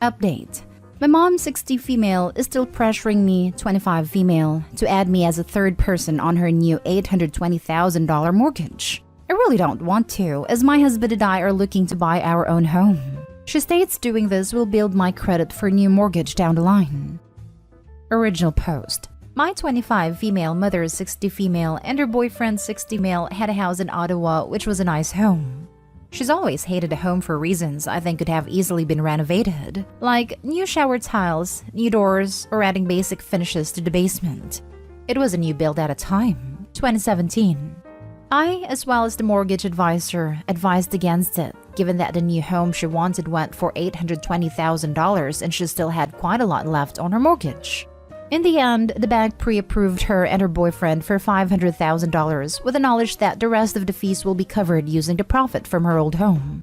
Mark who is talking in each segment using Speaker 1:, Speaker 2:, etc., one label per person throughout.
Speaker 1: Update. My mom, 60 female, is still pressuring me, 25 female, to add me as a third person on her new $820,000 mortgage. I really don't want to, as my husband and I are looking to buy our own home. She states doing this will build my credit for a new mortgage down the line. Original post. My 25 female mother is 60 female and her boyfriend 60 male had a house in Ottawa which was a nice home. She's always hated the home for reasons I think could have easily been renovated, like new shower tiles, new doors, or adding basic finishes to the basement. It was a new build at a time, 2017. I, as well as the mortgage advisor, advised against it, given that the new home she wanted went for $820,000 and she still had quite a lot left on her mortgage. In the end, the bank pre-approved her and her boyfriend for $500,000 with the knowledge that the rest of the fees will be covered using the profit from her old home.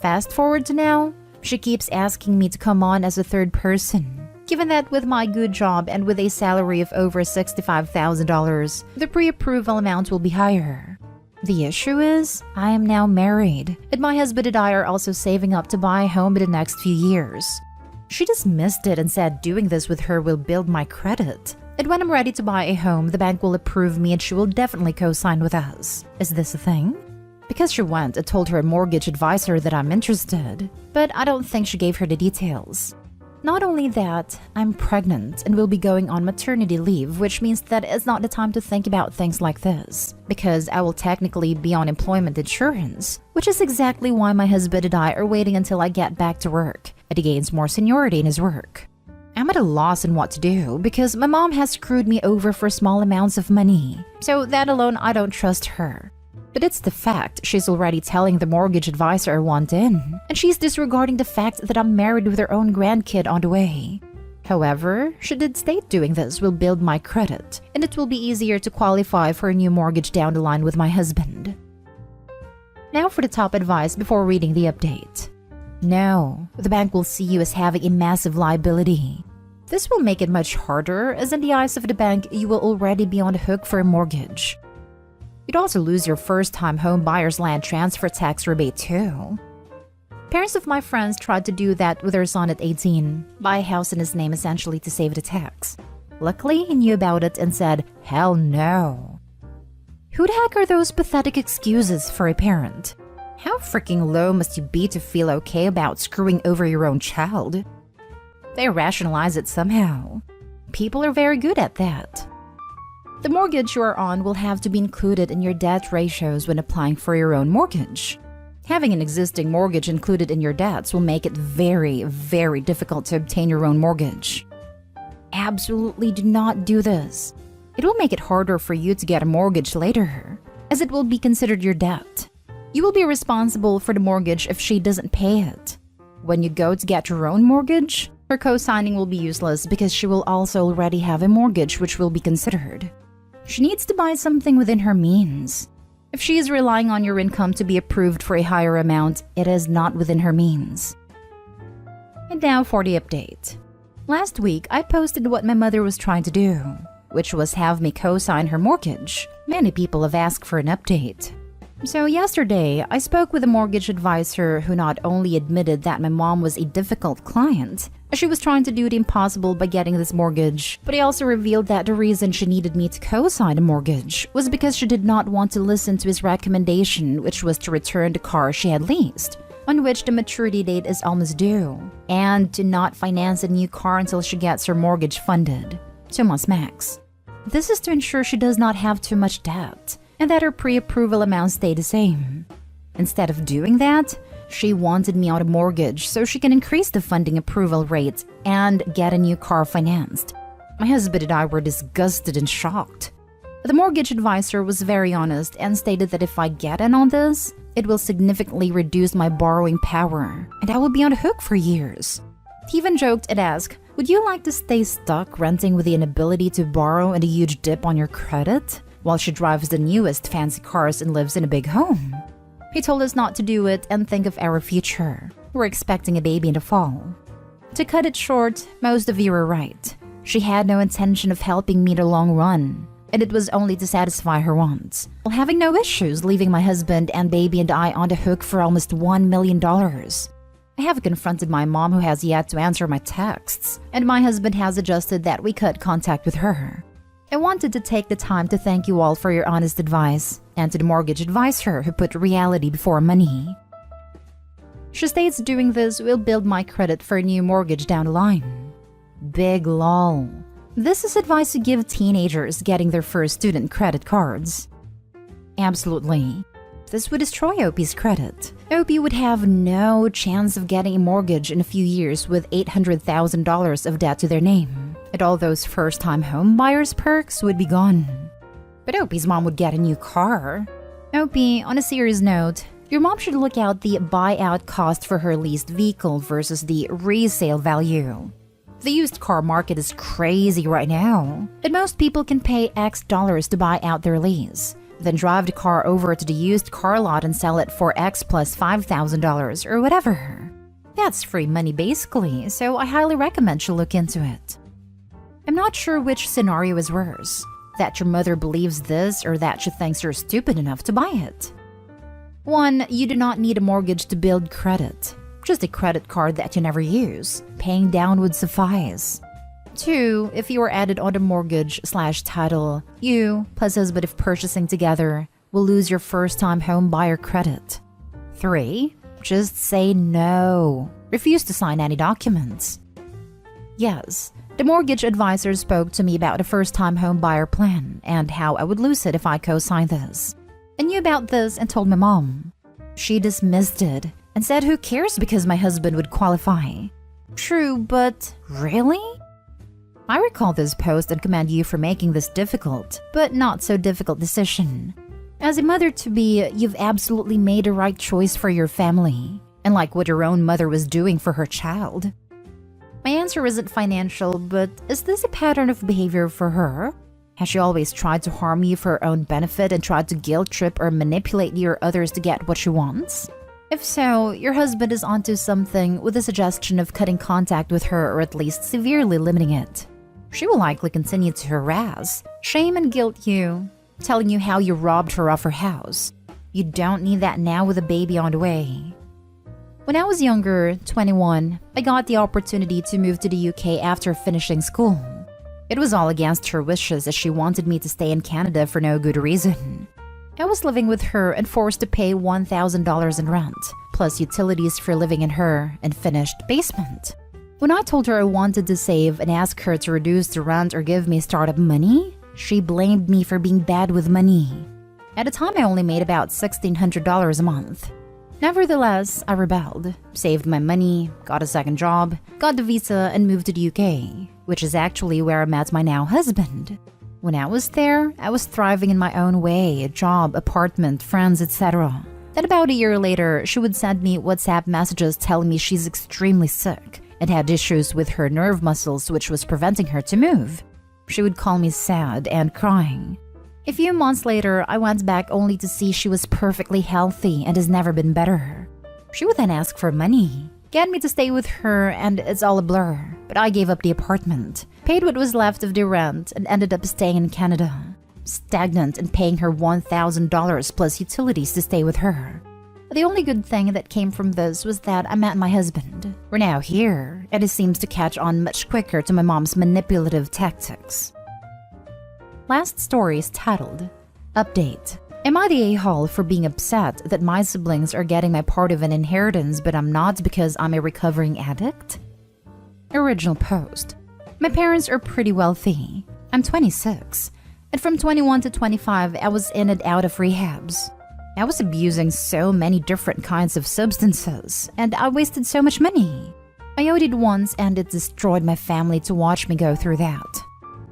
Speaker 1: Fast forward to now, she keeps asking me to come on as a third person. Given that with my good job and with a salary of over $65,000, the pre-approval amount will be higher. The issue is, I am now married, and my husband and I are also saving up to buy a home in the next few years. She dismissed it and said doing this with her will build my credit. And when I'm ready to buy a home, the bank will approve me and she will definitely co-sign with us. Is this a thing? Because she went and told her mortgage advisor that I'm interested, but I don't think she gave her the details. Not only that, I'm pregnant and will be going on maternity leave, which means that it's not the time to think about things like this, because I will technically be on employment insurance, which is exactly why my husband and I are waiting until I get back to work, and he gains more seniority in his work. I'm at a loss in what to do because my mom has screwed me over for small amounts of money, so that alone I don't trust her. But it's the fact she's already telling the mortgage advisor I want in, and she's disregarding the fact that I'm married with her own grandkid on the way. However, she did state doing this will build my credit, and it will be easier to qualify for a new mortgage down the line with my husband. Now for the top advice before reading the update. No, the bank will see you as having a massive liability. This will make it much harder, as in the eyes of the bank, you will already be on the hook for a mortgage. You'd also lose your first-time home buyer's land transfer tax rebate too. Parents of my friends tried to do that with their son at 18, buy a house in his name essentially to save the tax. Luckily, he knew about it and said, hell no. Who the heck are those pathetic excuses for a parent? How freaking low must you be to feel okay about screwing over your own child? They rationalize it somehow. People are very good at that. The mortgage you are on will have to be included in your debt ratios when applying for your own mortgage. Having an existing mortgage included in your debts will make it very, very difficult to obtain your own mortgage. Absolutely do not do this. It will make it harder for you to get a mortgage later, as it will be considered your debt. You will be responsible for the mortgage if she doesn't pay it. When you go to get your own mortgage, her co-signing will be useless because she will also already have a mortgage which will be considered. She needs to buy something within her means. If she is relying on your income to be approved for a higher amount, it is not within her means. And now for the update. Last week, I posted what my mother was trying to do, which was have me co-sign her mortgage. Many people have asked for an update. So yesterday, I spoke with a mortgage advisor who not only admitted that my mom was a difficult client, she was trying to do the impossible by getting this mortgage, but he also revealed that the reason she needed me to co-sign a mortgage was because she did not want to listen to his recommendation, which was to return the car she had leased, on which the maturity date is almost due, and to not finance a new car until she gets her mortgage funded, 2 months max. This is to ensure she does not have too much debt, and that her pre-approval amounts stay the same. Instead of doing that, she wanted me on a mortgage so she can increase the funding approval rate and get a new car financed. My husband and I were disgusted and shocked. The mortgage advisor was very honest and stated that if I get in on this, it will significantly reduce my borrowing power, and I will be on the hook for years. He even joked and asked, would you like to stay stuck renting with the inability to borrow and a huge dip on your credit, while she drives the newest fancy cars and lives in a big home? He told us not to do it and think of our future. We're expecting a baby in the fall. To cut it short, most of you are right. She had no intention of helping me in the long run, and it was only to satisfy her wants, while having no issues leaving my husband and baby and I on the hook for almost $1 million. I have confronted my mom, who has yet to answer my texts, and my husband has suggested that we cut contact with her. I wanted to take the time to thank you all for your honest advice, and to the mortgage advisor who put reality before money. She states doing this will build my credit for a new mortgage down the line. Big lol. This is advice to give teenagers getting their first student credit cards. Absolutely. This would destroy Opie's credit. Opie would have no chance of getting a mortgage in a few years with $800,000 of debt to their name, and all those first-time home buyers' perks would be gone. But Opie's mom would get a new car. Opie, on a serious note, your mom should look out the buyout cost for her leased vehicle versus the resale value. The used car market is crazy right now, and most people can pay X dollars to buy out their lease, then drive the car over to the used car lot and sell it for X plus $5,000 or whatever. That's free money basically, so I highly recommend you look into it. I'm not sure which scenario is worse, that your mother believes this or that she thinks you're stupid enough to buy it. 1. You do not need a mortgage to build credit. Just a credit card that you never use. Paying down would suffice. 2. If you are added on a mortgage/title, you, plus husband if purchasing together, will lose your first-time home buyer credit. 3. Just say no. Refuse to sign any documents. Yes, the mortgage advisor spoke to me about a first-time home buyer plan and how I would lose it if I co-signed this. I knew about this and told my mom. She dismissed it and said who cares because my husband would qualify. True, but really? I recall this post and commend you for making this difficult, but not so difficult decision. As a mother-to-be, you've absolutely made a right choice for your family, and like what your own mother was doing for her child. My answer isn't financial, but is this a pattern of behavior for her? Has she always tried to harm you for her own benefit and tried to guilt trip or manipulate you or others to get what she wants? If so, your husband is onto something with the suggestion of cutting contact with her or at least severely limiting it. She will likely continue to harass, shame and guilt you, telling you how you robbed her of her house. You don't need that now with a baby on the way. When I was younger, 21, I got the opportunity to move to the UK after finishing school. It was all against her wishes as she wanted me to stay in Canada for no good reason. I was living with her and forced to pay $1,000 in rent, plus utilities for living in her unfinished basement. When I told her I wanted to save and asked her to reduce the rent or give me startup money, she blamed me for being bad with money. At the time, I only made about $1,600 a month. Nevertheless, I rebelled, saved my money, got a second job, got the visa, and moved to the UK, which is actually where I met my now husband. When I was there, I was thriving in my own way, a job, apartment, friends, etc. Then about a year later, she would send me WhatsApp messages telling me she's extremely sick and had issues with her nerve muscles which was preventing her to move. She would call me sad and crying. A few months later, I went back only to see she was perfectly healthy and has never been better. She would then ask for money, get me to stay with her, and it's all a blur. But I gave up the apartment, paid what was left of the rent, and ended up staying in Canada, stagnant and paying her $1,000 plus utilities to stay with her. The only good thing that came from this was that I met my husband. We're now here, and he seems to catch on much quicker to my mom's manipulative tactics. Last story is titled, Update. Am I the a-hole for being upset that my siblings are getting my part of an inheritance but I'm not because I'm a recovering addict? Original post. My parents are pretty wealthy. I'm 26, and from 21 to 25 I was in and out of rehabs. I was abusing so many different kinds of substances, and I wasted so much money. I owed it once and it destroyed my family to watch me go through that.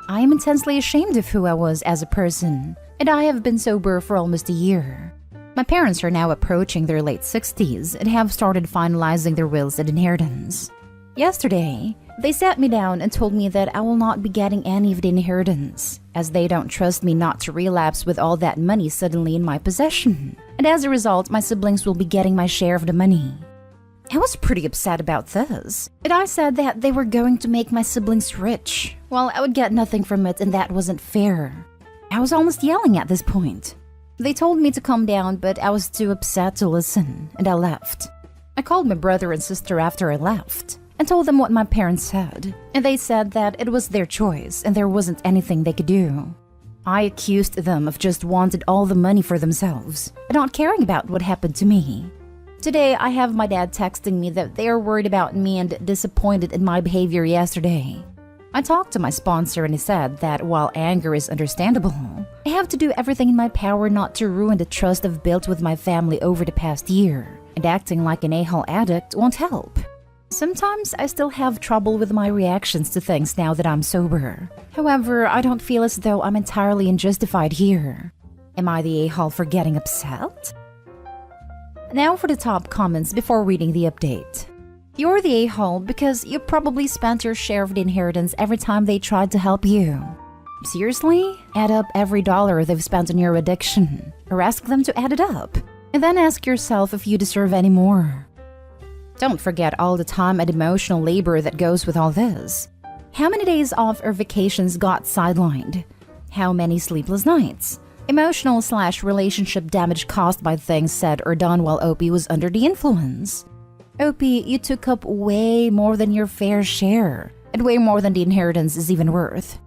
Speaker 1: I am intensely ashamed of who I was as a person, and I have been sober for almost a year. My parents are now approaching their late 60s and have started finalizing their wills and inheritance. Yesterday, they sat me down and told me that I will not be getting any of the inheritance, as they don't trust me not to relapse with all that money suddenly in my possession. And as a result, my siblings will be getting my share of the money. I was pretty upset about this, and I said that they were going to make my siblings rich, while I would get nothing from it, and that wasn't fair. I was almost yelling at this point. They told me to calm down, but I was too upset to listen, and I left. I called my brother and sister after I left and told them what my parents said, and they said that it was their choice and there wasn't anything they could do. I accused them of just wanting all the money for themselves and not caring about what happened to me. Today, I have my dad texting me that they are worried about me and disappointed in my behavior yesterday. I talked to my sponsor and he said that while anger is understandable, I have to do everything in my power not to ruin the trust I've built with my family over the past year, and acting like an a-hole addict won't help. Sometimes I still have trouble with my reactions to things now that I'm sober. However, I don't feel as though I'm entirely unjustified here. Am I the a-hole for getting upset? Now for the top comments before reading the update. You're the a-hole because you probably spent your share of the inheritance every time they tried to help you. Seriously? Add up every dollar they've spent on your addiction, or ask them to add it up, and then ask yourself if you deserve any more. Don't forget all the time and emotional labor that goes with all this. How many days off or vacations got sidelined? How many sleepless nights? Emotional/relationship damage caused by things said or done while OP was under the influence. OP, you took up way more than your fair share, and way more than the inheritance is even worth.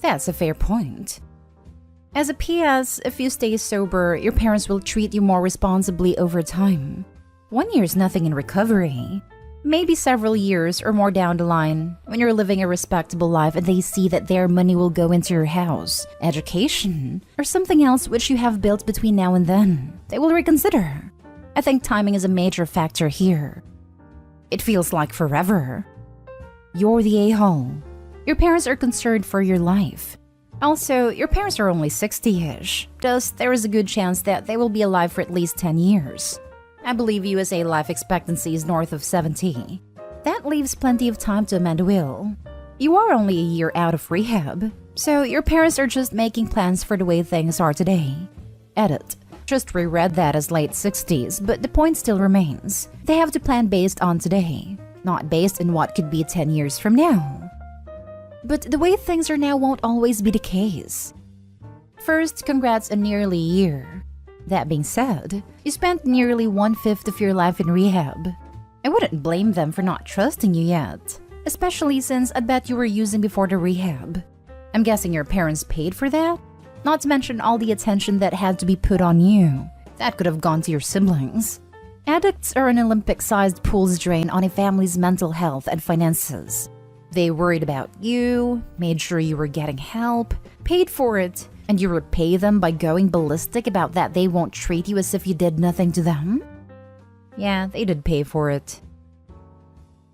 Speaker 1: That's a fair point. As a PS, if you stay sober, your parents will treat you more responsibly over time. 1 year's nothing in recovery. Maybe several years or more down the line, when you're living a respectable life and they see that their money will go into your house, education, or something else which you have built between now and then, they will reconsider. I think timing is a major factor here. It feels like forever. You're the a-hole. Your parents are concerned for your life. Also, your parents are only 60-ish, thus there is a good chance that they will be alive for at least 10 years. I believe USA life expectancy is north of 70. That leaves plenty of time to amend a will. You are only a year out of rehab, so your parents are just making plans for the way things are today. Edit. Just reread that as late 60s, but the point still remains. They have to plan based on today, not based on what could be 10 years from now. But the way things are now won't always be the case. First, congrats on nearly a year. That being said, you spent nearly 1/5 of your life in rehab. I wouldn't blame them for not trusting you yet, especially since I bet you were using before the rehab. I'm guessing your parents paid for that? Not to mention all the attention that had to be put on you. That could have gone to your siblings. Addicts are an Olympic-sized pool's drain on a family's mental health and finances. They worried about you, made sure you were getting help, paid for it, and you repay them by going ballistic about that they won't treat you as if you did nothing to them? Yeah, they did pay for it.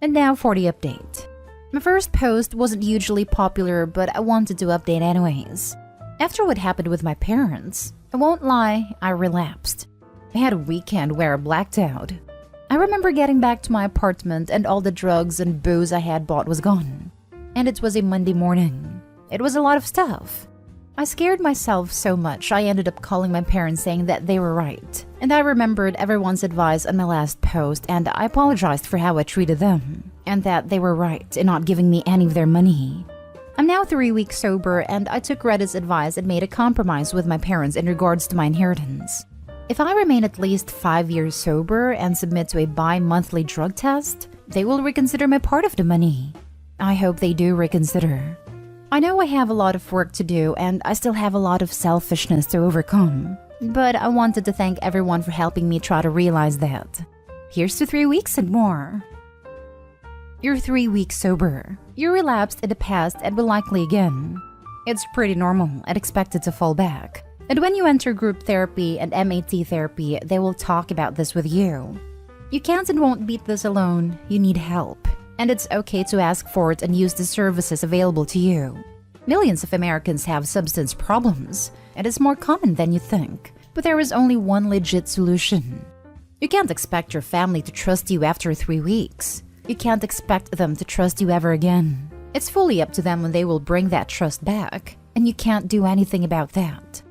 Speaker 1: And now for the update. My first post wasn't hugely popular, but I wanted to update anyways. After what happened with my parents, I won't lie, I relapsed. I had a weekend where I blacked out. I remember getting back to my apartment and all the drugs and booze I had bought was gone. And it was a Monday morning. It was a lot of stuff. I scared myself so much I ended up calling my parents saying that they were right. And I remembered everyone's advice on my last post and I apologized for how I treated them. And that they were right in not giving me any of their money. I'm now 3 weeks sober and I took Reddit's advice and made a compromise with my parents in regards to my inheritance. If I remain at least 5 years sober and submit to a bi-monthly drug test, they will reconsider my part of the money. I hope they do reconsider. I know I have a lot of work to do and I still have a lot of selfishness to overcome. But I wanted to thank everyone for helping me try to realize that. Here's to 3 weeks and more. You're 3 weeks sober. You relapsed in the past and will likely again. It's pretty normal and expected to fall back. And when you enter group therapy and MAT therapy, they will talk about this with you. You can't and won't beat this alone. You need help. And it's okay to ask for it and use the services available to you. Millions of Americans have substance problems, and it's more common than you think. But there is only one legit solution. You can't expect your family to trust you after 3 weeks. You can't expect them to trust you ever again. It's fully up to them when they will bring that trust back, and you can't do anything about that.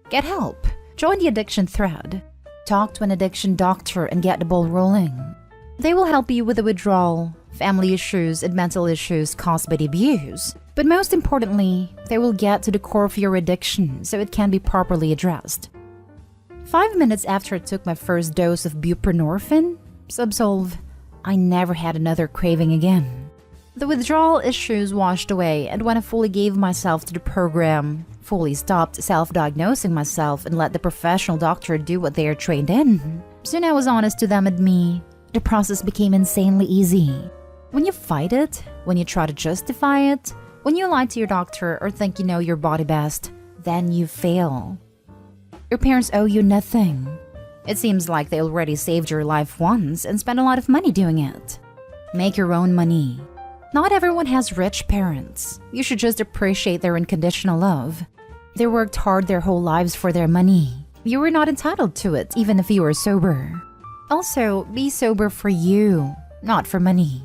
Speaker 1: Get help. Join the addiction thread. Talk to an addiction doctor and get the ball rolling. They will help you with the withdrawal, family issues, and mental issues caused by the abuse. But most importantly, they will get to the core of your addiction so it can be properly addressed. 5 minutes after I took my first dose of buprenorphine, Subsolve. I never had another craving again. The withdrawal issues washed away, and when I fully gave myself to the program, fully stopped self-diagnosing myself and let the professional doctor do what they are trained in, soon I was honest to them and me. The process became insanely easy. When you fight it, when you try to justify it, when you lie to your doctor or think you know your body best, then you fail. Your parents owe you nothing. It seems like they already saved your life once and spent a lot of money doing it. Make your own money. Not everyone has rich parents. You should just appreciate their unconditional love. They worked hard their whole lives for their money. You were not entitled to it, even if you were sober. Also, be sober for you, not for money.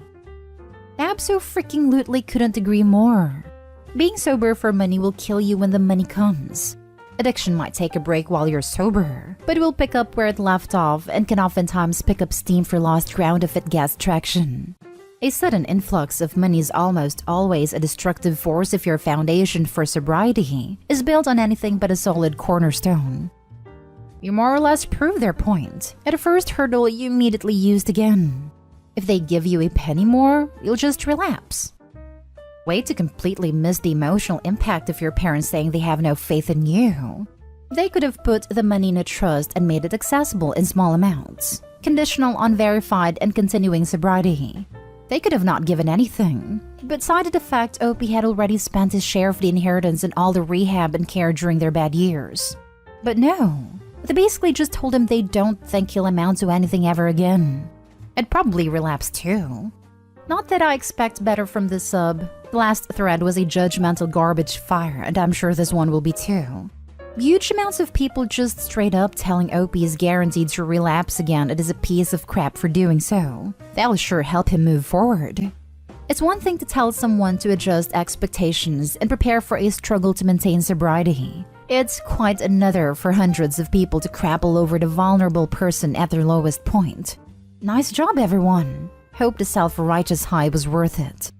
Speaker 1: Abso-freaking-lutely couldn't agree more. Being sober for money will kill you when the money comes. Addiction might take a break while you're sober, but it will pick up where it left off and can oftentimes pick up steam for lost ground if it gets traction. A sudden influx of money is almost always a destructive force if your foundation for sobriety is built on anything but a solid cornerstone. You more or less prove their point. At the first hurdle, you immediately used again. If they give you a penny more, you'll just relapse. Way to completely miss the emotional impact of your parents saying they have no faith in you. They could have put the money in a trust and made it accessible in small amounts, conditional on verified and continuing sobriety. They could have not given anything, but cited the fact Opie had already spent his share of the inheritance and all the rehab and care during their bad years. But no, they basically just told him they don't think he'll amount to anything ever again. I'd probably relapse too. Not that I expect better from this sub. The last thread was a judgmental garbage fire, and I'm sure this one will be too. Huge amounts of people just straight up telling Opie is guaranteed to relapse again and is a piece of crap for doing so. That'll sure help him move forward. It's one thing to tell someone to adjust expectations and prepare for a struggle to maintain sobriety. It's quite another for hundreds of people to crap all over the vulnerable person at their lowest point. Nice job, everyone. Hope the self-righteous high was worth it.